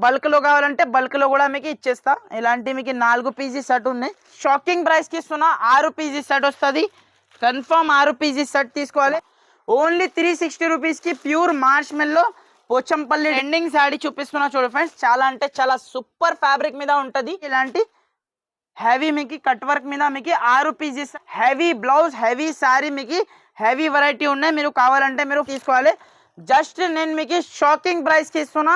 Bulk లో కావాలంటే bulk లో కూడా మీకు ఇచ్చేస్తా. ఇలాంటి మీకు 4 పీజీ సెట్ ఉన్నాయి. షాకింగ్ ప్రైస్ కి ఇస్తున్నా. 6 పీజీ సెట్ వస్తుంది. కన్ఫర్మ్ 6 పీజీ సెట్ తీసుకోవాలి. ఓన్లీ 360 రూపీస్ కి ప్యూర్ మార్ష్ మెల్లో పోచంపల్లి ఎండింగ్ శారీ చూపిస్తున్నా చూడు ఫ్రెండ్స్. చాలా అంటే చాలా సూపర్ ఫ్యాబ్రిక్ మీద ఉంటది. ఇలాంటి హెవీ మీకు కట్ వర్క్ మీద మీకు 6 pieces heavy blouse heavy sari మీకు హెవీ వెరైటీ ఉన్నాయి. మీరు కావాలంటే మీరు తీసుకోవాలి. జస్ట్ నేను మీకు షాకింగ్ ప్రైస్ కి ఇస్తున్నా.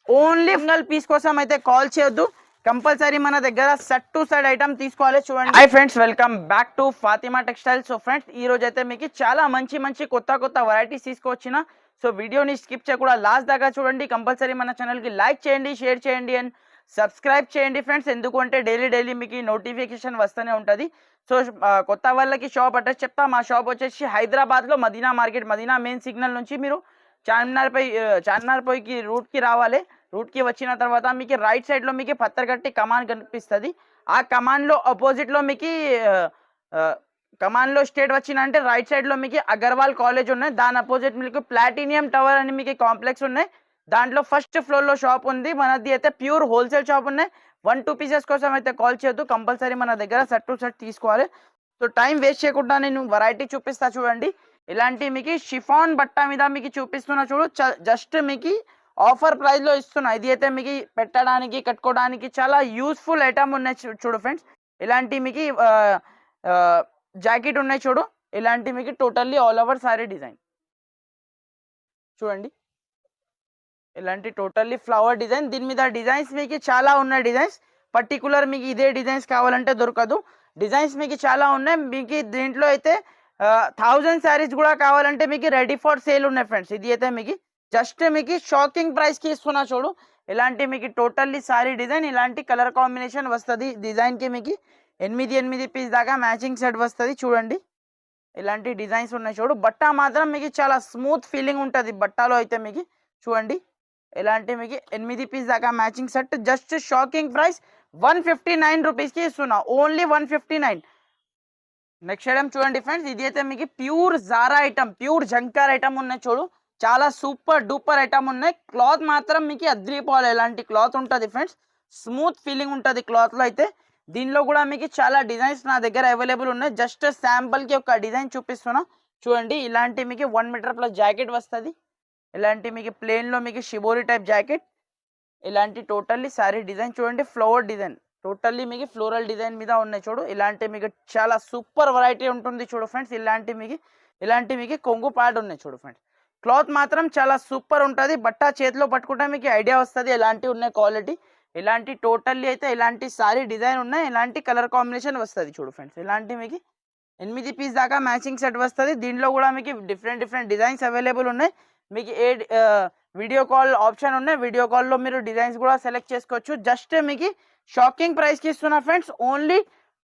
ఓన్లీ సింగల్ పీస్ కోసం అయితే కాల్ చేయొద్దు. కంపల్సరీ మన దగ్గర సెట్ టు సెట్ ఐటమ్ తీసుకోవాలి. చూడండి. Hi friends, welcome back to Fatima textiles. So friends, ఈ రోజు అయితే మీకు చాలా మంచి కొత్త వెరైటీస్ తీసుకొచ్చిన. సో వీడియోని స్కిప్ చేయకుండా లాస్ట్ దాకా చూడండి. కంపల్సరీ మన ఛానల్కి లైక్ చేయండి, షేర్ చేయండి అండ్ సబ్స్క్రైబ్ చేయండి ఫ్రెండ్స్. ఎందుకంటే డైలీ మీకు నోటిఫికేషన్ వస్తూనే ఉంటుంది. సో కొత్త వాళ్ళకి షాప్ అడ్రస్ చెప్తా. మా షాప్ వచ్చేసి హైదరాబాద్లో Madina market, Madina main signal నుంచి మీరు చార్మినార్ పైకి రూట్కి రావాలి. రూట్కి వచ్చిన తర్వాత మీకు రైట్ సైడ్లో మీకు పత్తర్గట్టి కమాన్ కనిపిస్తుంది. ఆ కమాన్లో ఆపోజిట్లో మీకు కమాన్లో స్టేట్ వచ్చిన అంటే రైట్ సైడ్లో మీకు అగర్వాల్ కాలేజ్ ఉన్నాయి. దాని అపోజిట్ మీకు ప్లాటినియం టవర్ అని మీకు కాంప్లెక్స్ ఉన్నాయి. దాంట్లో ఫస్ట్ ఫ్లోర్లో షాప్ ఉంది. మనది అయితే ప్యూర్ హోల్సేల్ షాప్ ఉన్నాయి. 1-2 పీసెస్ కోసం అయితే కాల్ చేయొద్దు. కంపల్సరీ మన దగ్గర సెట్ టు సెట్ తీసుకోవాలి. సో టైం వేస్ట్ చేయకుండా నేను వెరైటీ చూపిస్తా చూడండి. ఇలాంటి మీకు షిఫాన్ బట్ట మీద మీకు చూపిస్తున్నా చూడు. జస్ట్ మీకు ఆఫర్ ప్రైస్లో ఇస్తున్నా. ఇది అయితే మీకు పెట్టడానికి కట్టుకోవడానికి చాలా యూస్ఫుల్ ఐటమ్ ఉన్నాయి చూడు ఫ్రెండ్స్. ఇలాంటి మీకు జాకెట్ ఉన్నాయి చూడు. ఇలాంటి మీకు totally all over sorry design చూడండి. ఇలాంటి టోటల్లీ ఫ్లవర్ డిజైన్. దీని మీద డిజైన్స్ మీకు చాలా ఉన్నాయి. డిజైన్స్ పర్టికులర్ మీకు ఇదే డిజైన్స్ కావాలంటే దొరకదు. డిజైన్స్ మీకు చాలా ఉన్నాయి. మీకు దీంట్లో అయితే 1000 శారీస్ కూడా కావాలంటే మీకు రెడీ ఫర్ సేల్ ఉన్నాయి ఫ్రెండ్స్. ఇది అయితే మీకు జస్ట్ మీకు షాకింగ్ ప్రైస్కి ఇస్తున్నా చూడు. ఇలాంటి మీకు టోటల్లీ సారీ డిజైన్, ఇలాంటి కలర్ కాంబినేషన్ వస్తుంది. డిజైన్కి మీకు 8 పీస్ దాకా మ్యాచింగ్ సెట్ వస్తుంది చూడండి. ఇలాంటి డిజైన్స్ ఉన్నాయి చూడు. బట్ట మాత్రం మీకు చాలా స్మూత్ ఫీలింగ్ ఉంటుంది బట్టలో అయితే మీకు చూడండి. ఇలాంటి మీకు 8 పీస్ దాకా matching set. Just shocking price 159 రూపీస్కి ఇస్తున్నా. ఓన్లీ 159. నెక్స్ట్ ఐటమ్ చూడండి ఫ్రెండ్స్. ఇది అయితే మీకు ప్యూర్ జారా ఐటమ్, ప్యూర్ జంకార్ ఐటమ్ ఉన్నాయి చూడు. చాలా సూపర్ డూపర్ ఐటమ్ ఉన్నాయి. క్లాత్ మాత్రం మీకు అద్రిపోవాలి. ఇలాంటి క్లాత్ ఉంటుంది ఫ్రెండ్స్. స్మూత్ ఫీలింగ్ ఉంటుంది క్లాత్లో అయితే. దీనిలో కూడా మీకు చాలా డిజైన్స్ నా దగ్గర అవైలబుల్ ఉన్నాయి. జస్ట్ శాంపుల్కి ఒక డిజైన్ చూపిస్తున్నా చూడండి. ఇలాంటి మీకు 1 మీటర్ ప్లస్ జాకెట్ వస్తుంది. ఇలాంటి మీకు ప్లేన్లో మీకు షిబోరి టైప్ జాకెట్. ఇలాంటి టోటల్లీ శారీ డిజైన్ చూడండి. ఫ్లవర్ డిజైన్ టోటల్లీ మీకు ఫ్లోరల్ డిజైన్ మీద ఉన్నాయి చూడు. ఇలాంటి మీకు చాలా సూపర్ వెరైటీ ఉంటుంది చూడు ఫ్రెండ్స్. ఇలాంటి మీకు కొంగు ప్యాడ్ ఉన్నాయి చూడు ఫ్రెండ్స్. క్లాత్ మాత్రం చాలా సూపర్ ఉంటుంది. బట్ట చేతిలో పట్టుకుంటే మీకు ఐడియా వస్తుంది ఎలాంటివి ఉన్నాయి క్వాలిటీ. ఇలాంటి టోటల్లీ అయితే ఇలాంటి సారీ డిజైన్ ఉన్నాయి. ఇలాంటి కలర్ కాంబినేషన్ వస్తుంది చూడు ఫ్రెండ్స్. ఇలాంటి మీకు 8 పీస్ దాకా మ్యాచింగ్ సెట్ వస్తుంది. దీనిలో కూడా మీకు డిఫరెంట్ డిజైన్స్ అవైలబుల్ ఉన్నాయి. మీకు వీడియో కాల్ ఆప్షన్ ఉన్నాయి. వీడియో కాల్లో మీరు డిజైన్స్ కూడా సెలెక్ట్ చేసుకోవచ్చు. జస్ట్ మీకు షాకింగ్ ప్రైస్కి ఇస్తున్నా ఫ్రెండ్స్. ఓన్లీ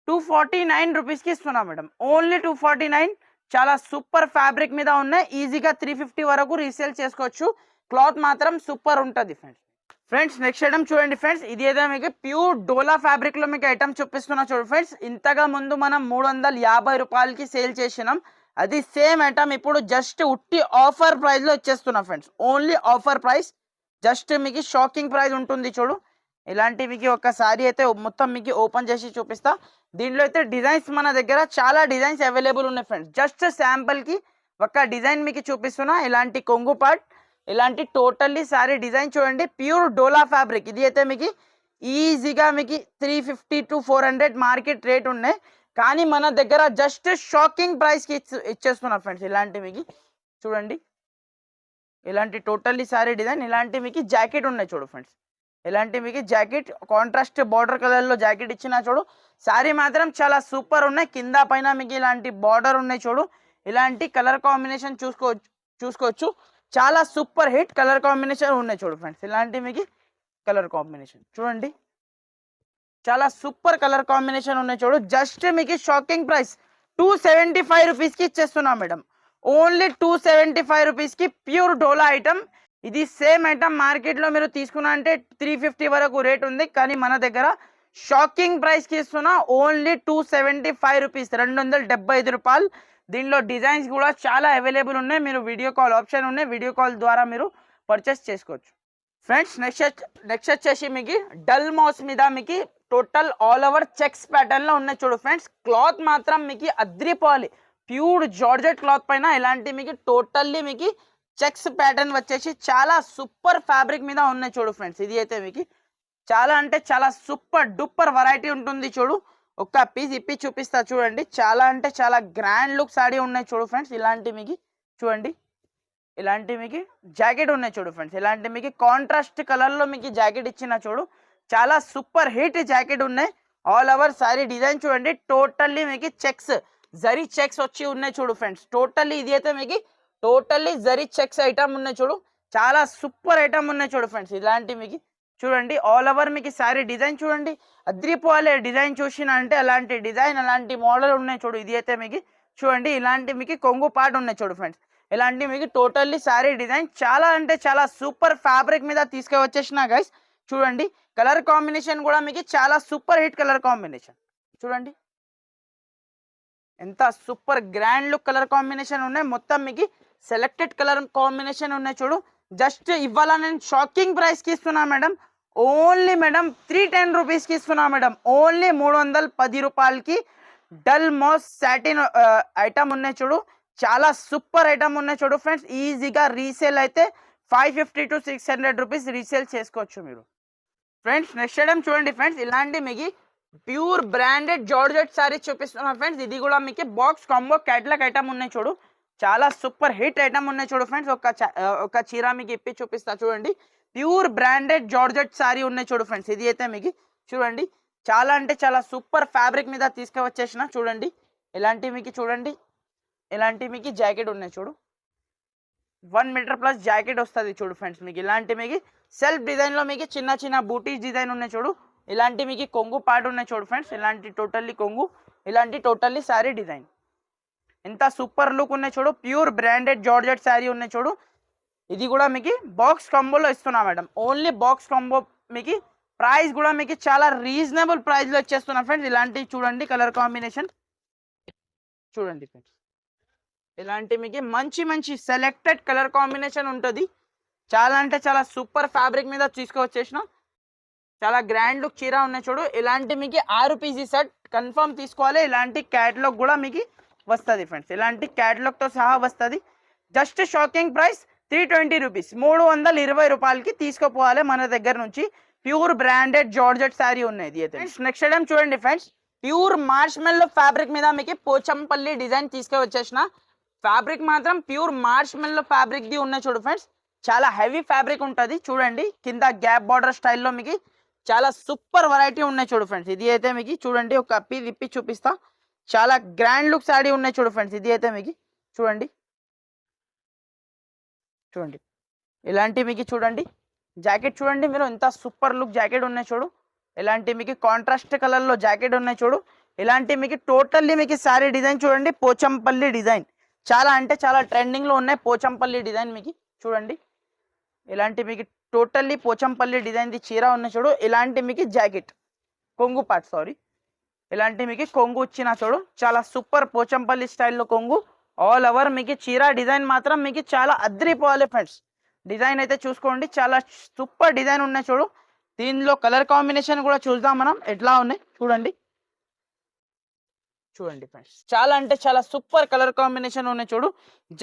249 రూపీస్కి ఇస్తున్నా మేడం. ఓన్లీ 249. చాలా సూపర్ ఫ్యాబ్రిక్ మీద ఉన్నాయి. ఈజీగా 350 వరకు రీసేల్ చేసుకోవచ్చు. క్లాత్ మాత్రం సూపర్ ఉంటుంది ఫ్రెండ్స్. నెక్స్ట్ ఐటమ్ చూడండి ఫ్రెండ్స్. ఇది ఏదో మీకు ప్యూర్ డోలా ఫ్యాబ్రిక్లో మీకు ఐటమ్ చూపిస్తున్నా చూడు ఫ్రెండ్స్. ఇంతగా ముందు మనం 350 రూపాయలకి సేల్ చేసినాం. అది సేమ్ ఐటమ్ ఇప్పుడు జస్ట్ ఉట్టి ఆఫర్ ప్రైస్లో ఇచ్చేస్తున్నా friends. Only offer price. Just మీకు షాకింగ్ ప్రైస్ ఉంటుంది చూడు. ఇలాంటి మీకు ఒక సారీ అయితే మొత్తం మీకు ఓపెన్ చేసి చూపిస్తా. దీంట్లో అయితే డిజైన్స్ మన దగ్గర చాలా డిజైన్స్ అవైలబుల్ ఉన్నాయి ఫ్రెండ్స్. జస్ట్ శాంపుల్కి ఒక డిజైన్ మీకు చూపిస్తున్నా. ఇలాంటి కొంగు పార్ట్, ఇలాంటి టోటల్లీ సారీ డిజైన్ చూడండి. ప్యూర్ డోలా ఫ్యాబ్రిక్. ఇది అయితే మీకు ఈజీగా మీకు 350 to 400 మార్కెట్ రేట్ ఉన్నాయి. కానీ మన దగ్గర జస్ట్ షాకింగ్ ప్రైస్కి ఇచ్చేస్తున్నా ఫ్రెండ్స్. ఇలాంటి మీకు చూడండి. ఇలాంటి టోటల్లీ సారీ డిజైన్. ఇలాంటి మీకు జాకెట్ ఉన్నాయి చూడు ఫ్రెండ్స్. ఇలాంటి మీకు జాకెట్ కాంట్రాస్ట్ బార్డర్ కలర్లో జాకెట్ ఇచ్చిన చూడు. శారీ మాత్రం చాలా సూపర్ ఉన్నాయి. కింద పైన మీకు ఇలాంటి బార్డర్ ఉన్నాయి చూడు. ఇలాంటి కలర్ కాంబినేషన్ చూసుకోవచ్చు. చాలా సూపర్ హిట్ కలర్ కాంబినేషన్ ఉన్నాయి చూడు ఫ్రెండ్స్. ఇలాంటి మీకు కలర్ కాంబినేషన్ చూడండి. చాలా సూపర్ కలర్ కాంబినేషన్ ఉన్నాయి చూడు. జస్ట్ మీకు షాకింగ్ ప్రైస్ 275 రూపీస్కి ఇచ్చేస్తున్నా మేడం. ఓన్లీ 275 రూపీస్కి ప్యూర్ డోలా ఐటమ్. ఇది సేమ్ ఐటమ్ మార్కెట్లో మీరు తీసుకున్నా అంటే 350 వరకు రేట్ ఉంది. కానీ మన దగ్గర షాకింగ్ ప్రైస్కి ఇస్తున్నా. ఓన్లీ 275 రూపీస్, 275 రూపాయలు. దీనిలో డిజైన్స్ కూడా చాలా అవైలబుల్ ఉన్నాయి. మీరు వీడియో కాల్ ఆప్షన్ ఉన్నాయి. వీడియో కాల్ ద్వారా మీరు పర్చేస్ చేసుకోవచ్చు. ఫ్రెండ్స్ నెక్స్ట్ వచ్చేసి మీకు డల్ మౌస్ మీద మీకు total all over checks pattern లో ఉన్నాయి చూడు ఫ్రెండ్స్. క్లాత్ మాత్రం మీకు అద్రిపోవాలి, ప్యూర్ జార్జెట్ క్లాత్ పైన ఇలాంటి మీకు టోటల్లీ మీకు చెక్స్ ప్యాటర్న్ వచ్చేసి చాలా సూపర్ ఫ్యాబ్రిక్ మీద ఉన్నాయి చూడు ఫ్రెండ్స్. ఇది అయితే మీకు చాలా అంటే చాలా సూపర్ డూపర్ వెరైటీ ఉంటుంది చూడు. ఒక్క పీస్ ఇప్పి చూపిస్తా చూడండి. చాలా అంటే చాలా గ్రాండ్ లుక్ సాడీ ఉన్నాయి చూడు ఫ్రెండ్స్. ఇలాంటి మీకు చూడండి, ఇలాంటి మీకు జాకెట్ ఉన్నాయి చూడు ఫ్రెండ్స్. ఇలాంటి మీకు కాంట్రాస్ట్ కలర్ లో మీకు జాకెట్ ఇచ్చిన చూడు, చాలా సూపర్ హిట్ జాకెట్ ఉన్నాయి. ఆల్ ఓవర్ సారీ డిజైన్ చూడండి, టోటల్లీ మీకు చెక్స్ జరీ చెక్స్ వచ్చి ఉన్నాయి చూడు ఫ్రెండ్స్. టోటల్లీ ఇది అయితే మీకు టోటల్లీ జరీ చెక్స్ ఐటమ్ ఉన్నాయి చూడు, చాలా సూపర్ ఐటమ్ ఉన్నాయి చూడు ఫ్రెండ్స్. ఇలాంటి మీకు చూడండి ఆల్ ఓవర్ మీకు సారీ డిజైన్ చూడండి, అద్రిపోలే డిజైన్ చూసిన అంటే అలాంటి డిజైన్ అలాంటి మోడల్ ఉన్నాయి చూడు. ఇది అయితే మీకు చూడండి, ఇలాంటి మీకు కొంగు పార్ట్ ఉన్నాయి చూడు ఫ్రెండ్స్. ఇలాంటి మీకు టోటల్లీ సారీ డిజైన్ చాలా అంటే చాలా సూపర్ ఫ్యాబ్రిక్ మీద తీసుకువచ్చేసిన గైస్. చూడండి కలర్ కాంబినేషన్ కూడా మీకు చాలా సూపర్ హిట్ కలర్ కాంబినేషన్ చూడండి, ఎంత super grand look colour combination ఉన్నాయి. మొత్తం మీకు సెలెక్టెడ్ కలర్ కాంబినేషన్ ఉన్నాయి చూడు. జస్ట్ ఇవాళ నేను షాకింగ్ ప్రైస్కి ఇస్తున్నా మేడం, ఓన్లీ మేడం 310 రూపీస్కి ఇస్తున్నా మేడం. ఓన్లీ 310 రూపాయలకి డల్ మోస్ సాటిన్ ఐటమ్ ఉన్నాయి చూడు, చాలా సూపర్ ఐటమ్ ఉన్నాయి చూడు ఫ్రెండ్స్. ఈజీగా రీసేల్ అయితే 550 to 600 రూపీస్ రీసేల్ చేసుకోవచ్చు మీరు ఫ్రెండ్స్. నెక్స్ట్ ఐటమ్ చూడండి ఫ్రెండ్స్, ఇలాంటి మీకు ప్యూర్ బ్రాండెడ్ జార్జెట్ సారీస్ చూపిస్తున్నా ఫ్రెండ్స్. ఇది కూడా మీకు బాక్స్ కాంబో క్యాటలాగ్ ఐటమ్ ఉన్నాయి చూడు, చాలా సూపర్ హిట్ ఐటమ్ ఉన్నాయి చూడు ఫ్రెండ్స్. ఒక చీర మీకు ఇప్పి చూపిస్తా చూడండి, ప్యూర్ బ్రాండెడ్ జార్జెట్ సారీ ఉన్నాయి చూడు ఫ్రెండ్స్. ఇది అయితే మీకు చూడండి, చాలా అంటే చాలా సూపర్ ఫ్యాబ్రిక్ మీద తీసుకువచ్చేసిన చూడండి. ఇలాంటి మీకు చూడండి, ఇలాంటి మీకు జాకెట్ ఉన్నాయి చూడు, 1 మీటర్ ప్లస్ జాకెట్ వస్తుంది చూడు ఫ్రెండ్స్. మీకు ఇలాంటి మీకు సెల్ఫ్ డిజైన్ లో మీకు చిన్న చిన్న బూటీస్ డిజైన్ ఉన్నాయి చూడు. ఇలాంటి మీకు కొంగు పార్ట్ ఉన్నాయి చూడు ఫ్రెండ్స్. ఇలాంటి టోటల్లీ కొంగు, ఇలాంటి టోటల్లీ సారీ డిజైన్ ఎంత సూపర్ లుక్ ఉన్నాయి చూడు. ప్యూర్ బ్రాండెడ్ జార్జెట్ శారీ ఉన్నాయి చూడు. ఇది కూడా మీకు బాక్స్ కాంబోలో ఇస్తున్నా మేడం, ఓన్లీ బాక్స్ కాంబో. మీకు ప్రైస్ కూడా మీకు చాలా రీజనబుల్ ప్రైస్లో ఇచ్చేస్తున్నా ఫ్రెండ్స్. ఇలాంటివి చూడండి కలర్ కాంబినేషన్ చూడండి ఫ్రెండ్స్. ఇలాంటి మీకు మంచి మంచి సెలెక్టెడ్ కలర్ కాంబినేషన్ ఉంటుంది. చాలా అంటే చాలా సూపర్ ఫ్యాబ్రిక్ మీద తీసుకువచ్చేసిన చాలా గ్రాండ్ లుక్ చీర ఉన్నాయి చూడు. ఇలాంటి మీకు 6 పీసీ సెట్ కన్ఫర్మ్ తీసుకోవాలి. ఇలాంటి క్యాటలాగ్ కూడా మీకు వస్తుంది ఫ్రెండ్స్, ఇలాంటి క్యాటలాగ్తో సహా వస్తుంది. జస్ట్ షాకింగ్ ప్రైస్ 320 రూపీస్, 320 రూపాయలకి తీసుకుపోవాలి మన దగ్గర నుంచి. ప్యూర్ బ్రాండెడ్ జార్జెట్ శారీ ఉన్నాయి. నెక్స్ట్ ఐటమ్ చూడండి ఫ్రెండ్స్, ప్యూర్ మార్ష్మెల్లో ఫ్యాబ్రిక్ మీద మీకు పోచంపల్లి డిజైన్ తీసుకువచ్చేసిన ఫ్యాబ్రిక్ మాత్రం ప్యూర్ మార్ష్మెల్లో ఫ్యాబ్రిక్ ది ఉన్నాయి చూడు ఫ్రెండ్స్. చాలా హెవీ ఫ్యాబ్రిక్ ఉంటుంది చూడండి, కింద గ్యాప్ బార్డర్ స్టైల్లో మీకు చాలా సూపర్ వెరైటీ ఉన్నాయి చూడు ఫ్రెండ్స్. ఇది అయితే మీకు చూడండి, ఒక పీస్ ఇప్పి చూపిస్తా, చాలా గ్రాండ్ లుక్ సారీ ఉన్నాయి చూడు ఫ్రెండ్స్. ఇది అయితే మీకు చూడండి, చూడండి ఇలాంటి మీకు చూడండి జాకెట్ చూడండి మీరు, ఎంత సూపర్ లుక్ జాకెట్ ఉన్నాయి చూడు. ఇలాంటి మీకు కాంట్రాస్ట్ కలర్లో జాకెట్ ఉన్నాయి చూడు. ఇలాంటి మీకు టోటల్లీ మీకు సారీ డిజైన్ చూడండి, పోచంపల్లి డిజైన్ చాలా అంటే చాలా ట్రెండింగ్లో ఉన్నాయి. పోచంపల్లి డిజైన్ మీకు చూడండి, ఇలాంటి మీకు టోటల్లీ పోచంపల్లి డిజైన్ది చీర ఉన్నాయి చూడు. ఇలాంటి మీకు జాకెట్ కొంగు పార్ట్ సారీ, ఇలాంటి మీకు కొంగు వచ్చిన చూడు, చాలా సూపర్ పోచంపల్లి స్టైల్లో కొంగు. ఆల్ ఓవర్ మీకు చీర డిజైన్ మాత్రం మీకు చాలా అద్రిపోవాలి ఫ్రెండ్స్. డిజైన్ అయితే చూసుకోండి, చాలా సూపర్ డిజైన్ ఉన్నాయి చూడు. దీనిలో కలర్ కాంబినేషన్ కూడా చూద్దాం మనం ఎట్లా ఉన్నాయి చూడండి. చూడండి ఫ్రెండ్స్, చాలా అంటే చాలా సూపర్ కలర్ కాంబినేషన్ ఉన్నాయి చూడు.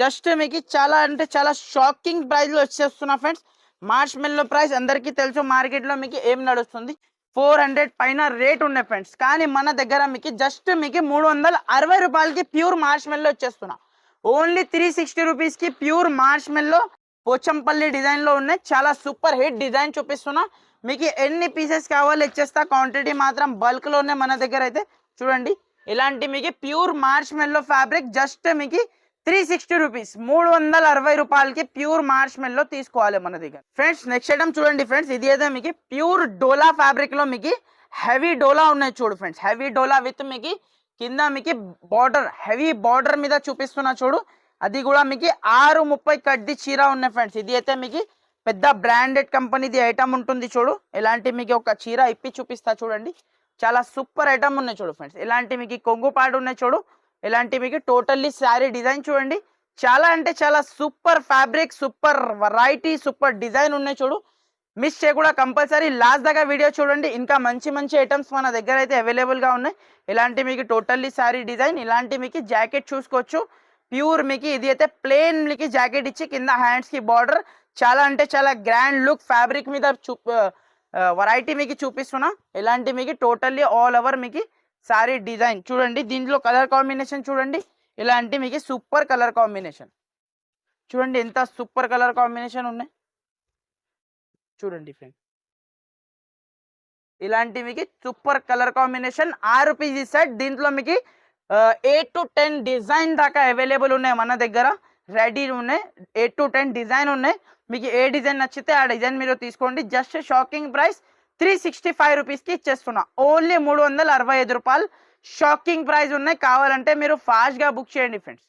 జస్ట్ మీకు చాలా అంటే చాలా షాకింగ్ ప్రైస్లో వచ్చేస్తున్నా ఫ్రెండ్స్. మార్ష్మెల్లో ప్రైస్ అందరికీ తెలుసు, మార్కెట్లో మీకు ఏం నడుస్తుంది 400 పైన రేట్ ఉన్నాయి ఫ్రెండ్స్. కానీ మన దగ్గర మీకు జస్ట్ మీకు 360 రూపాయలకి ప్యూర్ మార్ష్మెల్లో వచ్చేస్తున్నా. ఓన్లీ 360 రూపీస్కి ప్యూర్ మార్ష్మెల్లో పోచంపల్లి డిజైన్లో ఉన్నాయి. చాలా సూపర్ హిట్ డిజైన్ చూపిస్తున్నా. మీకు ఎన్ని పీసెస్ కావాలో ఇచ్చేస్తా, క్వాంటిటీ మాత్రం బల్క్లోనే మన దగ్గర అయితే చూడండి. ఇలాంటి మీకు ప్యూర్ మార్ష్మెల్లో ఫ్యాబ్రిక్ జస్ట్ మీకు 360 రూపీస్, 360 రూపాయలకి ప్యూర్ మార్ష్మెల్లో తీసుకోవాలి మన దగ్గర ఫ్రెండ్స్. నెక్స్ట్ ఐటమ్ చూడండి ఫ్రెండ్స్, ఇది అయితే మీకు ప్యూర్ డోలా ఫ్యాబ్రిక్ లో మీకు హెవీ డోలా ఉన్నాయి చూడు ఫ్రెండ్స్. హెవీ డోలా విత్ మీకు కింద మీకు బార్డర్ హెవీ బార్డర్ మీద చూపిస్తున్నా చూడు. అది కూడా మీకు 630 కడ్ది చీర ఉన్నాయి ఫ్రెండ్స్. ఇది అయితే మీకు పెద్ద బ్రాండెడ్ కంపెనీది ఐటమ్ ఉంటుంది చూడు. ఇలాంటి మీకు ఒక చీర ఇప్పి చూపిస్తా చూడండి, చాలా సూపర్ ఐటమ్ ఉన్నాయి చూడు ఫ్రెండ్స్. ఇలాంటి మీకు కొంగు పాడు ఉన్నాయి చూడు. ఇలాంటి మీకు టోటల్లీ శారీ డిజైన్ చూడండి, చాలా అంటే చాలా super fabric, super variety, super design ఉన్నాయి చూడు. మిస్ చేయకుండా కంపల్సరీ లాస్ట్ దాకా వీడియో చూడండి. ఇంకా మంచి మంచి ఐటమ్స్ మన దగ్గర అయితే అవైలబుల్గా ఉన్నాయి. ఇలాంటి మీకు టోటల్లీ శారీ డిజైన్, ఇలాంటి మీకు జాకెట్ చూసుకోవచ్చు. ప్యూర్ మీకు ఇది అయితే ప్లెయిన్ మీకు జాకెట్ ఇచ్చి కింద హ్యాండ్స్కి బార్డర్, చాలా అంటే చాలా గ్రాండ్ లుక్ ఫ్యాబ్రిక్ మీద వెరైటీ మీకు చూపిస్తున్నా. ఇలాంటి మీకు టోటల్లీ ఆల్ ఓవర్ మీకు శారీ డిజైన్ చూడండి. దీంట్లో కలర్ కాంబినేషన్ చూడండి, ఇలాంటి మీకు సూపర్ కలర్ కాంబినేషన్ చూడండి, ఎంత సూపర్ కలర్ కాంబినేషన్ ఉన్నాయి చూడండి ఫ్రెండ్. ఇలాంటి మీకు సూపర్ కలర్ కాంబినేషన్ 6 రూపీస్ ఈ సెట్. దీంట్లో మీకు 8 to 10 డిజైన్ దాకా అవైలబుల్ ఉన్నాయి మన దగ్గర, రెడీ ఉన్నాయి. 8 to 10 డిజైన్ ఉన్నాయి. మీకు ఏ డిజైన్ నచ్చితే ఆ డిజైన్ మీరు తీసుకోండి. జస్ట్ షాకింగ్ ప్రైస్ 365 రూపీస్కి ఇచ్చేస్తున్నా. ఓన్లీ 365 రూపాయలు షాకింగ్ ప్రైస్ ఉన్నాయి. కావాలంటే మీరు ఫాస్ట్గా బుక్ చేయండి ఫ్రెండ్స్.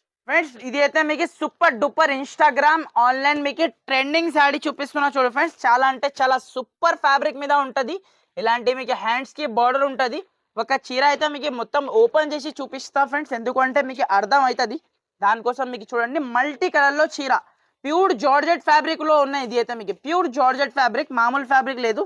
ఇది అయితే మీకు సూపర్ డూపర్ ఇన్స్టాగ్రామ్ ఆన్లైన్ మీకు ట్రెండింగ్ శారీ చూపిస్తున్నా చూడు ఫ్రెండ్స్. చాలా అంటే చాలా సూపర్ ఫ్యాబ్రిక్ మీద ఉంటుంది. ఇలాంటి మీకు హ్యాండ్స్కి బార్డర్ ఉంటుంది. ఒక చీర అయితే మీకు మొత్తం ఓపెన్ చేసి చూపిస్తా ఫ్రెండ్స్, ఎందుకంటే మీకు అర్థం అవుతుంది. దానికోసం మీకు చూడండి, మల్టీ కలర్లో చీర, ప్యూర్ జార్జెట్ ఫ్యాబ్రిక్లో ఉన్నాయి. ఇది అయితే మీకు ప్యూర్ జార్జెట్ ఫ్యాబ్రిక్, మామూలు ఫ్యాబ్రిక్ లేదు,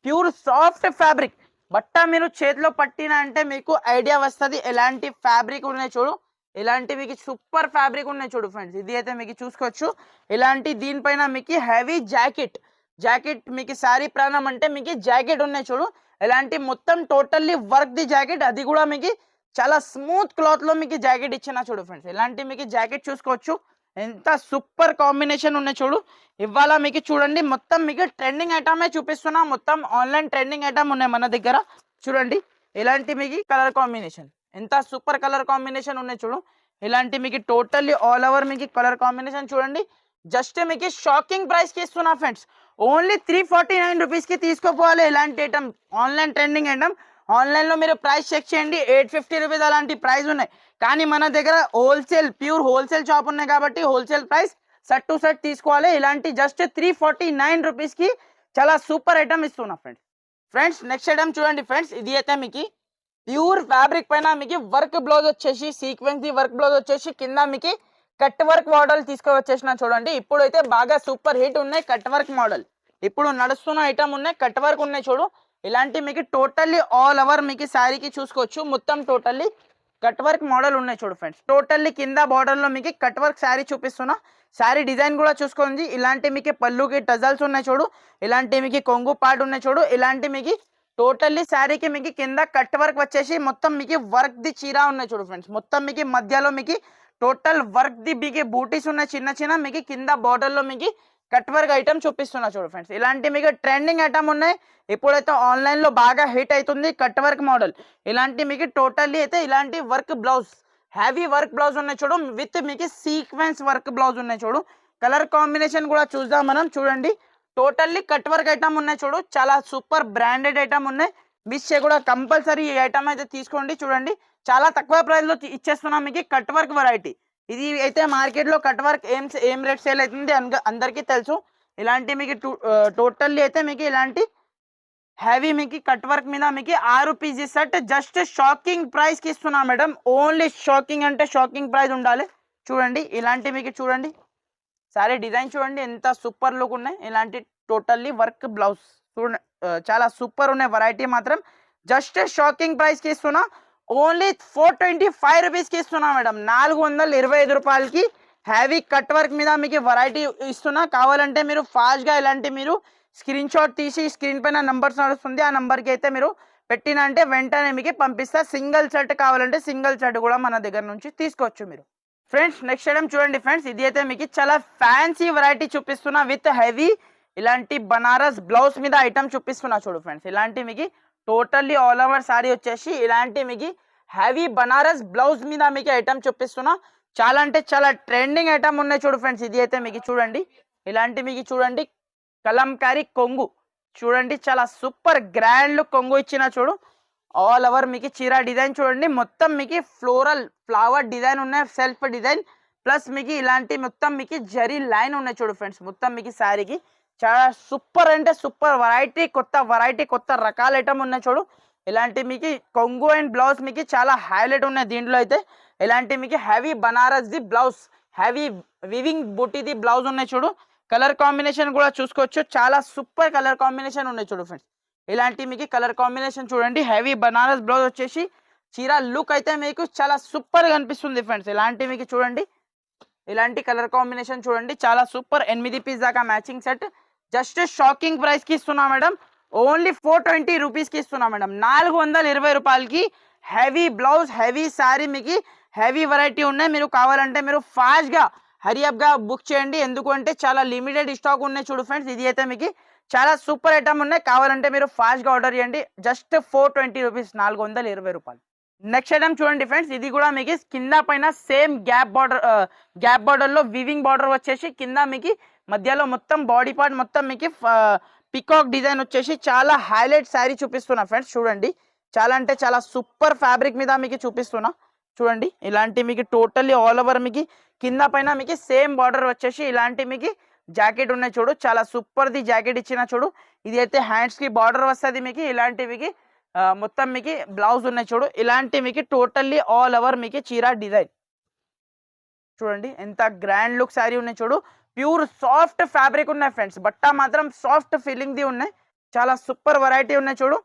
ప్యూర్ సాఫ్ట్ ఫ్యాబ్రిక్. బట్ట మీరు చేతిలో పట్టిన అంటే మీకు ఐడియా వస్తుంది ఎలాంటి ఫ్యాబ్రిక్ ఉన్నాయి చూడు. ఇలాంటి మీకు సూపర్ ఫ్యాబ్రిక్ ఉన్నాయి చూడు ఫ్రెండ్స్. ఇది అయితే మీకు చూసుకోవచ్చు. ఇలాంటి దీనిపైన మీకు హెవీ జాకెట్ మీకు శారీ ప్రాణం అంటే మీకు జాకెట్ ఉన్నాయి చూడు. ఇలాంటి మొత్తం టోటల్లీ వర్క్ ది జాకెట్, అది కూడా మీకు చాలా స్మూత్ క్లాత్ లో మీకు జాకెట్ ఇచ్చిన చూడు ఫ్రెండ్స్. ఇలాంటి మీకు జాకెట్ చూసుకోవచ్చు, ఎంత సూపర్ కాంబినేషన్ ఉన్నాయి చూడు. ఇవాళ మీకు చూడండి మొత్తం మీకు ట్రెండింగ్ ఐటమే చూపిస్తున్నా. మొత్తం ఆన్లైన్ ట్రెండింగ్ ఐటమ్ ఉన్నాయి మన దగ్గర చూడండి. ఇలాంటి మీకు కలర్ కాంబినేషన్, ఎంత సూపర్ కలర్ కాంబినేషన్ ఉన్నాయి చూడు. ఇలాంటి మీకు టోటల్లీ ఆల్ ఓవర్ మీకు కలర్ కాంబినేషన్ చూడండి. జస్ట్ మీకు షాకింగ్ ప్రైస్కి ఇస్తున్నా ఫ్రెండ్స్. ఓన్లీ 349 రూపీస్కి తీసుకోపోవాలి. ఇలాంటి ఐటమ్ ఆన్లైన్ ట్రెండింగ్ ఐటమ్. ఆన్లైన్లో మీరు ప్రైస్ చెక్ చేయండి, 850 రూపీస్ అలాంటి ప్రైస్ ఉన్నాయి. కానీ మన దగ్గర హోల్సేల్, ప్యూర్ హోల్సేల్ షాప్ ఉన్నాయి కాబట్టి wholesale price set to set తీసుకోవాలి. ఇలాంటి జస్ట్ 349 రూపీస్కి చాలా సూపర్ ఐటమ్ ఇస్తున్నా ఫ్రెండ్స్. నెక్స్ట్ ఐటమ్ చూడండి ఫ్రెండ్స్. ఇది అయితే మీకు ప్యూర్ ఫ్యాబ్రిక్ పైన మీకు వర్క్ బ్లౌజ్ వచ్చేసి, సీక్వెన్స్ ది వర్క్ బ్లౌజ్ వచ్చేసి, కింద మీకు కట్ వర్క్ మోడల్ తీసుకువచ్చేసిన చూడండి. ఇప్పుడు అయితే బాగా సూపర్ హిట్ ఉన్నాయి కట్ వర్క్ మోడల్, ఇప్పుడు నడుస్తున్న ఐటమ్ ఉన్నాయి, కట్ వర్క్ ఉన్నాయి చూడు. ఇలాంటి మీకు టోటల్లీ ఆల్ ఓవర్ మీకు శారీకి చూసుకోవచ్చు. మొత్తం టోటల్లీ కట్ వర్క్ మోడల్ ఉన్నాయి చూడు ఫ్రెండ్స్. టోటల్లీ కింద బార్డర్లో మీకు కట్ వర్క్ శారీ చూపిస్తున్నా. శారీ డిజైన్ కూడా చూసుకోండి. ఇలాంటి మీకు పళ్ళుకి టజల్స్ ఉన్నాయి చూడు. ఇలాంటి మీకు కొంగు పార్ట్ ఉన్నాయి చూడు. ఇలాంటి మీకు టోటల్లీ శారీకి మీకు కింద కట్ వర్క్ వచ్చేసి మొత్తం మీకు వర్క్ ది చీర ఉన్నాయి చూడు ఫ్రెండ్స్. మొత్తం మీకు మధ్యలో మీకు టోటల్ వర్క్ ది మీకు బూటీస్ ఉన్నాయి చిన్న చిన్న. మీకు కింద బార్డర్లో మీకు కట్ వర్క్ ఐటమ్ చూపిస్తున్నా చూడు ఫ్రెండ్స్. ఇలాంటి మీకు ట్రెండింగ్ ఐటమ్ ఉన్నాయి. ఇప్పుడైతే ఆన్లైన్లో బాగా హిట్ అవుతుంది కట్ వర్క్ మోడల్. ఇలాంటి మీకు టోటల్లీ అయితే ఇలాంటి వర్క్ బ్లౌజ్, హ్యావీ వర్క్ బ్లౌజ్ ఉన్నాయి చూడు. విత్ మీకు సీక్వెన్స్ వర్క్ బ్లౌజ్ ఉన్నాయి చూడు. కలర్ కాంబినేషన్ కూడా చూద్దాం మనం చూడండి. టోటల్లీ కట్ వర్క్ ఐటమ్ ఉన్నాయి చూడు. చాలా సూపర్ బ్రాండెడ్ ఐటమ్ ఉన్నాయి. మిస్ చేయకుండా కంపల్సరీ ఈ ఐటమ్ అయితే తీసుకోండి చూడండి. చాలా తక్కువ ప్రైస్లో ఇచ్చేస్తున్నాం మీకు కట్ వర్క్ వెరైటీ. ఇది అయితే మార్కెట్లో కట్ వర్క్ ఏం రేట్ సేల్ అవుతుంది అందరికీ తెలుసు. ఇలాంటి మీకు టోటల్లీ అయితే మీకు ఇలాంటి హ్యావీ మీకు కట్ వర్క్ మీద మీకు 6 రూపీస్ సెట్ జస్ట్ షాకింగ్ ప్రైస్కి ఇస్తున్నా మేడం. ఓన్లీ షాకింగ్ అంటే షాకింగ్ ప్రైస్ ఉండాలి చూడండి. ఇలాంటి మీకు చూడండి సారీ డిజైన్ చూడండి, ఎంత సూపర్ లుక్ ఉన్నాయి. ఇలాంటి టోటల్లీ వర్క్ బ్లౌజ్ చూడండి, చాలా సూపర్ ఉన్నాయి వెరైటీ మాత్రం. జస్ట్ షాకింగ్ ప్రైస్కి ఇస్తున్నా. ఓన్లీ 425 రూపీస్కి ఇస్తున్నా మేడం. 425 రూపాయలకి హ్యావీ కట్ వర్క్ మీద మీకు వెరైటీ ఇస్తున్నా. కావాలంటే మీరు ఫాస్ట్గా ఇలాంటి మీరు స్క్రీన్ షాట్ తీసి స్క్రీన్ పైన నంబర్స్ నడుస్తుంది, ఆ నెంబర్కి అయితే మీరు పెట్టిన అంటే వెంటనే మీకు పంపిస్తా. సింగిల్ సెట్ కావాలంటే సింగిల్ సెట్ కూడా మన దగ్గర నుంచి తీసుకోవచ్చు మీరు ఫ్రెండ్స్. నెక్స్ట్ ఐటమ్ చూడండి ఫ్రెండ్స్. ఇది అయితే మీకు చాలా ఫ్యాన్సీ వెరైటీ చూపిస్తున్నా విత్ హెవీ ఇలాంటి బనారస్ బ్లౌజ్ మీద ఐటమ్ చూపిస్తున్నా చూడు ఫ్రెండ్స్. ఇలాంటి మీకు టోటల్లీ ఆల్ ఓవర్ సారీ వచ్చేసి ఇలాంటి మీకు హెవీ బనారస్ బ్లౌజ్ మీద మీకు ఐటమ్ చూపిస్తున్నా. చాలా అంటే చాలా ట్రెండింగ్ ఐటమ్ ఉన్నాయి చూడు ఫ్రెండ్స్. ఇది అయితే మీకు చూడండి. ఇలాంటి మీకు చూడండి కలంకారీ కొంగు చూడండి, చాలా సూపర్ గ్రాండ్ లుక్ కొంగు ఇచ్చిన చూడు. ఆల్ ఓవర్ మీకు చీర డిజైన్ చూడండి. మొత్తం మీకు ఫ్లవర్ డిజైన్ ఉన్నాయి, సెల్ఫ్ డిజైన్ ప్లస్ మీకు ఇలాంటి మొత్తం మీకు జరీ లైన్ ఉన్నాయి చూడు ఫ్రెండ్స్. మొత్తం మీకు శారీకి చాలా సూపర్ అంటే సూపర్ వెరైటీ, కొత్త రకాల ఐటమ్ ఉన్నాయి చూడు. ఇలాంటి మీకు కొంగు అండ్ బ్లౌజ్ మీకు చాలా హైలైట్ ఉన్నాయి దీంట్లో అయితే. ఇలాంటి మీకు హెవీ బనారస్ ది బ్లౌజ్, హెవీ వివింగ్ బూటీ ది బ్లౌజ్ ఉన్నాయి చూడు. కలర్ కాంబినేషన్ కూడా చూసుకోవచ్చు, చాలా సూపర్ కలర్ కాంబినేషన్ ఉన్నాయి చూడు ఫ్రెండ్స్. ఇలాంటి మీకు కలర్ కాంబినేషన్ చూడండి. హెవీ బనారస్ బ్లౌజ్ వచ్చేసి చీర లుక్ అయితే మీకు చాలా సూపర్ గా అనిపిస్తుంది ఫ్రెండ్స్. ఇలాంటి మీకు చూడండి, ఇలాంటి కలర్ కాంబినేషన్ చూడండి, చాలా సూపర్. 8 పీస్ దాకా matching set. Just shocking price కి ఇస్తున్నా మేడం. ఓన్లీ 420 రూపీస్ కి ఇస్తున్నా మేడం. 420 రూపాయలకి హెవీ బ్లౌజ్, హెవీ శారీ, మీకు హెవీ వెరైటీ ఉన్నాయి. మీరు కావాలంటే మీరు ఫాస్ట్ గా హరియప్ గా బుక్ చేయండి, ఎందుకంటే చాలా లిమిటెడ్ స్టాక్ ఉన్నాయి చూడు ఫ్రెండ్స్. ఇది అయితే మీకు చాలా సూపర్ ఐటమ్ ఉన్నాయి. కావాలంటే మీరు ఫాస్ట్ గా ఆర్డర్ చేయండి. జస్ట్ 420 రూపీస్, 420 రూపాయలు. నెక్స్ట్ ఐటమ్ చూడండి ఫ్రెండ్స్, ఇది కూడా మీకు కింద పైన సేమ్ గ్యాప్ బార్డర్ లో వివింగ్ బార్డర్ వచ్చేసి కింద మీకు మధ్యలో మొత్తం బాడీ పార్ట్ మొత్తం మీకు పికాక్ డిజైన్ వచ్చేసి చాలా హైలైట్ శారీ చూపిస్తున్నా ఫ్రెండ్స్. చూడండి, చాలా అంటే చాలా సూపర్ ఫ్యాబ్రిక్ మీద మీకు చూపిస్తున్నా చూడండి. ఇలాంటి మీకు టోటల్లీ ఆల్ ఓవర్ మీకు కింద పైన మీకు సేమ్ బార్డర్ వచ్చేసి ఇలాంటి మీకు జాకెట్ ఉన్నాయి చూడు, చాలా సూపర్ ది జాకెట్ ఇచ్చిన చూడు. ఇది అయితే హ్యాండ్స్ కి బార్డర్ వస్తుంది మీకు. ఇలాంటి మీకు మొత్తం మీకు బ్లౌజ్ ఉన్నాయి చూడు. ఇలాంటి మీకు టోటల్లీ ఆల్ ఓవర్ మీకు చీర డిజైన్ చూడండి, ఎంత గ్రాండ్ లుక్ శారీ ఉన్నాయి చూడు. ప్యూర్ సాఫ్ట్ ఫ్యాబ్రిక్ ఉన్నాయి ఫ్రెండ్స్. బట్ట మాత్రం సాఫ్ట్ ఫీలింగ్ ది ఉన్నాయి, చాలా సూపర్ వెరైటీ ఉన్నాయి చూడు.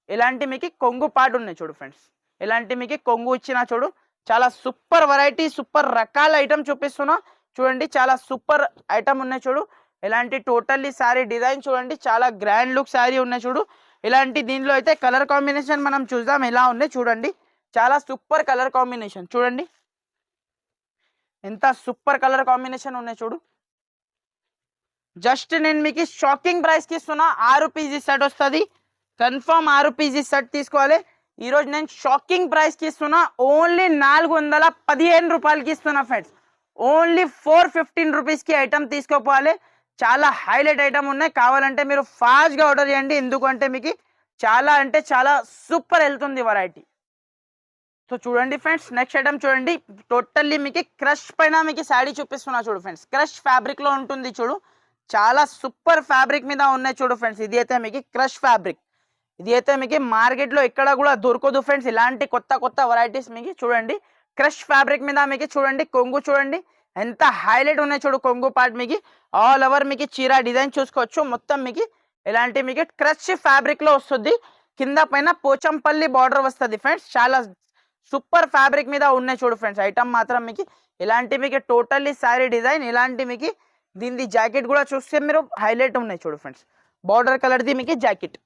ఇలాంటి మీకు కొంగు పార్ట్ ఉన్నాయి చూడు ఫ్రెండ్స్. ఇలాంటి మీకు కొంగు ఇచ్చిన చూడు, చాలా సూపర్ వెరైటీ, సూపర్ రకాల ఐటమ్ చూపిస్తున్నా చూడండి. చాలా సూపర్ ఐటమ్ ఉన్నాయి చూడు. ఇలాంటి టోటల్లీ శారీ డిజైన్ చూడండి, చాలా గ్రాండ్ లుక్ శారీ ఉన్నాయి చూడు. ఇలాంటి దీనిలో అయితే కలర్ కాంబినేషన్ మనం చూద్దాం ఎలా ఉన్నాయి చూడండి. చాలా సూపర్ కలర్ కాంబినేషన్ చూడండి, ఎంత సూపర్ కలర్ కాంబినేషన్ ఉన్నాయి చూడు. జస్ట్ నేను మీకు షాకింగ్ ప్రైస్ కి ఇస్తున్నా. 6 పీసెస్ సెట్ వస్తుంది, కన్ఫర్మ్ 6 పీసెస్ సెట్ తీసుకోవాలి. ఈ రోజు నేను షాకింగ్ ప్రైస్ కి ఇస్తున్నా. ఓన్లీ 415 రూపాయలకి ఇస్తున్నా ఫ్రెండ్స్. ఓన్లీ 415 రూపీస్ కి ఐటమ్ తీసుకోపోవాలి. చాలా హైలైట్ ఐటమ్ ఉన్నాయి. కావాలంటే మీరు ఫాస్ట్ గా ఆర్డర్ చేయండి, ఎందుకంటే మీకు చాలా అంటే చాలా సూపర్ వెళ్తుంది వెరైటీ. సో చూడండి ఫ్రెండ్స్, నెక్స్ట్ ఐటమ్ చూడండి. టోటల్లీ మీకు క్రష్ పైన మీకు శారీ చూపిస్తున్నా చూడు ఫ్రెండ్స్. క్రష్ ఫ్యాబ్రిక్ లో ఉంటుంది చూడు, చాలా సూపర్ ఫ్యాబ్రిక్ మీద ఉన్నాయి చూడు ఫ్రెండ్స్. ఇది అయితే మీకు క్రష్ ఫ్యాబ్రిక్. ఇది అయితే మీకు మార్కెట్ లో ఎక్కడ కూడా దొరకదు ఫ్రెండ్స్. ఇలాంటి కొత్త కొత్త వెరైటీస్ మీకు చూడండి. క్రష్ ఫ్యాబ్రిక్ మీద మీకు చూడండి, కొంగు చూడండి ఎంత హైలైట్ ఉన్నాయి చూడు. కొంగు పార్ట్ మీకు ఆల్ ఓవర్ మీకు చీర డిజైన్ చూసుకోవచ్చు. మొత్తం మీకు ఇలాంటి మీకు క్రష్ ఫ్యాబ్రిక్ లో వస్తుంది. కింద పైన పోచంపల్లి బార్డర్ వస్తుంది ఫ్రెండ్స్. చాలా సూపర్ ఫ్యాబ్రిక్ మీద ఉన్నాయి చూడు ఫ్రెండ్స్. ఐటమ్ మాత్రం మీకు ఇలాంటి మీకు టోటల్లీ శారీ డిజైన్. ఇలాంటి మీకు దీని జాకెట్ కూడా చూస్తే మీరు హైలైట్ ఉన్నాయి చూడు ఫ్రెండ్స్. బార్డర్ కలర్ ది మీకు jacket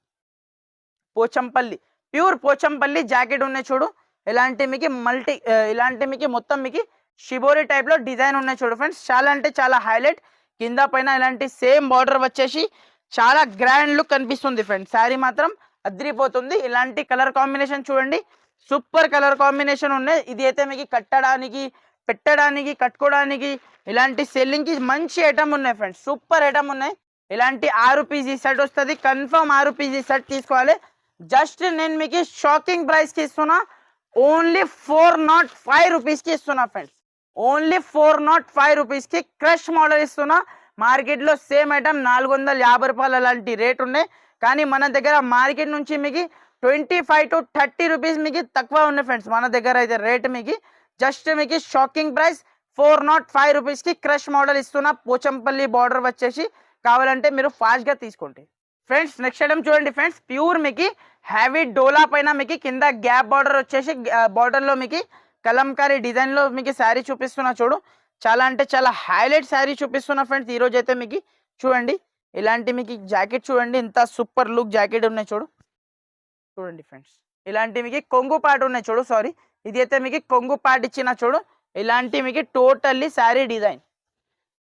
Pochampally, pure Pochampally jacket ఉన్నాయి చూడు. ఇలాంటి మీకు ఇలాంటి మీకు మొత్తం మీకు షిబోరి టైప్ లో డిజైన్ ఉన్నాయి చూడు ఫ్రెండ్స్. చాలా అంటే చాలా హైలైట్. కింద పైన ఇలాంటి సేమ్ బార్డర్ వచ్చేసి చాలా గ్రాండ్ లుక్ కనిపిస్తుంది ఫ్రెండ్స్. శారీ మాత్రం అద్రిపోతుంది. ఇలాంటి కలర్ కాంబినేషన్ చూడండి, సూపర్ కలర్ కాంబినేషన్ ఉన్నాయి. ఇది అయితే మీకు కట్టడానికి, పెట్టడానికి, కట్టుకోవడానికి, ఇలాంటి సెల్లింగ్ కి మంచి ఐటమ్ ఉన్నాయి ఫ్రెండ్స్. సూపర్ ఐటమ్ ఉన్నాయి. ఇలాంటి 6 పీసీ సెట్ వస్తుంది, కన్ఫర్మ్ 6 పీసీ సెట్ తీసుకోవాలి. జస్ట్ నేను మీకు షాకింగ్ ప్రైస్ కి ఇస్తున్నా. ఓన్లీ 405 రూపీస్ కి ఇస్తున్నా ఫ్రెండ్స్. ఓన్లీ 405 రూపీస్ కి క్రష్ మోడల్ ఇస్తున్నా. మార్కెట్ లో సేమ్ ఐటమ్ 450 రూపాయలు అలాంటి రేట్ ఉన్నాయి, కానీ మన దగ్గర మార్కెట్ నుంచి మీకు 25 to 30 రూపీస్ మీకు తక్కువ ఉన్నాయి ఫ్రెండ్స్. మన దగ్గర అయితే రేట్ మీకు జస్ట్ మీకు షాకింగ్ ప్రైస్ 405 రూపీస్ కి క్రష్ మోడల్ ఇస్తున్నా. పోచంపల్లి బార్డర్ వచ్చేసి కావాలంటే మీరు ఫాస్ట్ గా తీసుకోండి ఫ్రెండ్స్. నెక్స్ట్ ఐటమ్ చూడండి ఫ్రెండ్స్, ప్యూర్ మీకు హ్యావీ డోలా పైన మీకు కింద గ్యాప్ బార్డర్ వచ్చేసి బార్డర్ లో మీకు కలంకారీ డిజైన్ లో మీకు శారీ చూపిస్తున్నా చూడు. చాలా అంటే చాలా హైలైట్ శారీ చూపిస్తున్నా ఫ్రెండ్స్. ఈ రోజు అయితే మీకు చూడండి, ఇలాంటి మీకు జాకెట్ చూడండి, ఇంత సూపర్ లుక్ జాకెట్ ఉన్నాయి చూడు. చూడండి ఫ్రెండ్స్, ఇలాంటి మీకు కొంగు పార్ట్ ఉన్నాయి చూడు. సారీ, ఇది అయితే మీకు కొంగు పార్ట్ ఇచ్చిన చూడు. ఇలాంటి మీకు టోటల్లీ శారీ డిజైన్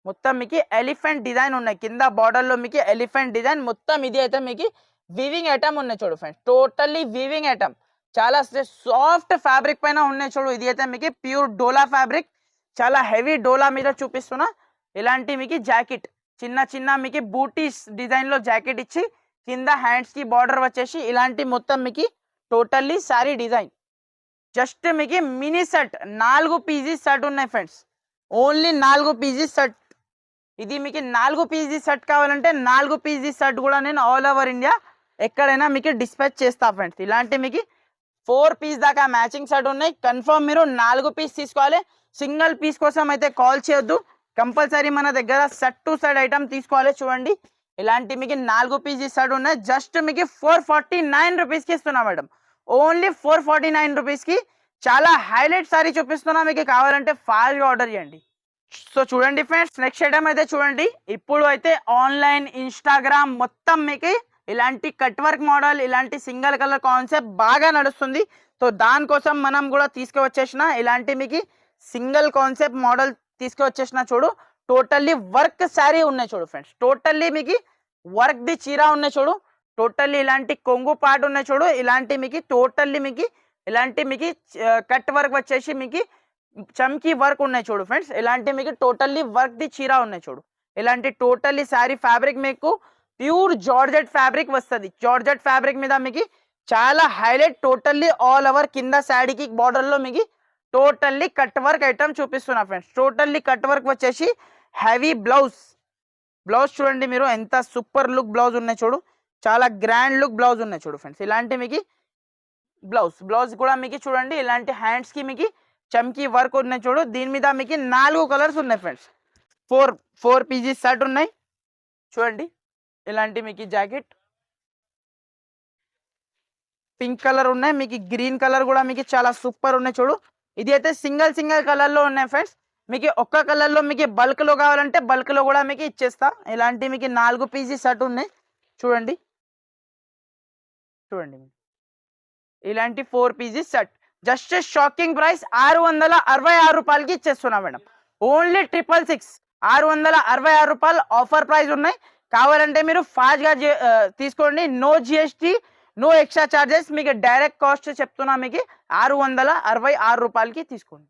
మొత్తం మీకు ఎలిఫెంట్ డిజైన్ ఉన్నాయి. కింద బార్డర్ లో మీకు ఎలిఫెంట్ డిజైన్ మొత్తం. ఇది అయితే మీకు వీవింగ్ ఐటమ్ ఉన్నాయి చూడు ఫ్రెండ్స్. టోటల్లీ వీవింగ్ ఐటమ్, చాలా సాఫ్ట్ ఫ్యాబ్రిక్ పైన ఉన్నాయి చూడు. ఇది అయితే మీకు ప్యూర్ డోలా ఫ్యాబ్రిక్, చాలా హెవీ డోలా మీద చూపిస్తున్నా. ఇలాంటి మీకు జాకెట్ చిన్న చిన్న మీకు బూటీస్ డిజైన్ లో జాకెట్ ఇచ్చి కింద హ్యాండ్స్ కి బార్డర్ వచ్చేసి ఇలాంటి మొత్తం మీకు టోటల్లీ శారీ డిజైన్. జస్ట్ మీకు మినీ సెట్ 4 పీసెస్ సెట్ ఉన్నాయి ఫ్రెండ్స్. Only 4 pieces set. ఇది మీకు 4 పీసెస్ సెట్ కావాలంటే 4 పీసెస్ సెట్ కూడా నేను ఆల్ ఓవర్ ఇండియా ఎక్కడైనా మీకు డిస్పాచ్ చేస్తా ఫ్రెండ్స్. ఇలాంటి మీకు 4 పీస్ దాకా మ్యాచింగ్ సెట్ ఉన్నాయి. కన్ఫర్మ్ మీరు 4 పీస్ తీసుకోవాలి. సింగిల్ పీస్ కోసం అయితే కాల్ చేయొద్దు. కంపల్సరీ మన దగ్గర సెట్ టు సెట్ ఐటమ్ తీసుకోవాలి. చూడండి ఇలాంటి మీకు 4 పీస్ సెట్ ఉన్నాయి. జస్ట్ మీకు 449 రూపీస్కి ఇస్తున్నా మేడం. ఓన్లీ 449 రూపీస్కి చాలా హైలైట్ సారీ చూపిస్తున్నా. మీకు కావాలంటే ఫాస్ట్గా ఆర్డర్ చేయండి. సో చూడండి ఫ్రెండ్స్, నెక్స్ట్ ఐటమ్ అయితే చూడండి. ఇప్పుడు అయితే ఆన్లైన్ ఇన్స్టాగ్రామ్ మొత్తం మీకు ఇలాంటి కట్ వర్క్ మోడల్, ఇలాంటి సింగిల్ కలర్ కాన్సెప్ట్ బాగా నడుస్తుంది. సో దానికోసం మనం కూడా తీసుకువచ్చేసిన ఇలాంటి మీకు సింగిల్ కాన్సెప్ట్ మోడల్ తీసుకువచ్చేసిన. చూడు టోటల్లీ వర్క్ శారీ ఉన్నాయి. చూడు ఫ్రెండ్స్, టోటల్లీ మీకు వర్క్ ది చీర ఉన్నాయి. చూడు టోటల్లీ ఇలాంటి కొంగు పార్ట్ ఉన్నాయి. చూడు ఇలాంటి మీకు టోటల్లీ మీకు ఇలాంటి మీకు కట్ వర్క్ వచ్చేసి మీకు చమ్కీ వర్క్ ఉన్నాయి. చూడు ఫ్రెండ్స్, ఇలాంటి మీకు టోటల్లీ వర్క్ ది చీర ఉన్నాయి. చూడు ఇలాంటి టోటల్లీ శారీ ఫ్యాబ్రిక్ మీకు ప్యూర్ జార్జెట్ ఫ్యాబ్రిక్ వస్తుంది. జార్జెట్ ఫ్యాబ్రిక్ మీద మీకు చాలా హైలైట్ టోటల్లీ ఆల్ ఓవర్ కింద శారీకి బార్డర్లో మీకు టోటల్లీ కట్ వర్క్ ఐటమ్ చూపిస్తున్నా ఫ్రెండ్స్. టోటల్లీ కట్ వర్క్ వచ్చేసి హెవీ బ్లౌజ్. బ్లౌజ్ చూడండి మీరు ఎంత సూపర్ లుక్ బ్లౌజ్ ఉన్నాయి. చూడు చాలా గ్రాండ్ లుక్ బ్లౌజ్ ఉన్నాయి. చూడు ఫ్రెండ్స్, ఇలాంటి మీకు బ్లౌజ్ కూడా మీకు చూడండి ఇలాంటి హ్యాండ్స్కి మీకు చమ్కీ వర్క్ ఉన్నాయి. చూడు దీని మీద మీకు 4 కలర్స్ ఉన్నాయి ఫ్రెండ్స్. 4 పీసెస్ సెట్ ఉన్నాయి. చూడండి ఇలాంటి మీకు జాకెట్ పింక్ కలర్ ఉన్నాయి. మీకు గ్రీన్ కలర్ కూడా మీకు చాలా సూపర్ ఉన్నాయి. చూడు ఇది అయితే సింగిల్ కలర్లో ఉన్నాయి ఫ్రెండ్స్. మీకు ఒక్క కలర్లో మీకు బల్క్లో కావాలంటే బల్క్లో కూడా మీకు ఇచ్చేస్తా. ఇలాంటి మీకు 4 పీసెస్ సెట్ ఉన్నాయి. చూడండి ఇలాంటి 4 pieces set just shocking price 666 రూపాయలకి ఇచ్చేస్తున్నా మేడం. ఓన్లీ 666 666 రూపాయలు ఆఫర్ ప్రైస్ ఉన్నాయి. కావాలంటే మీరు ఫాస్ట్గా తీసుకోండి. No GST, no extra charges. మీకు డైరెక్ట్ కాస్ట్ చెప్తున్నా మీకు 666 రూపాయలకి తీసుకోండి.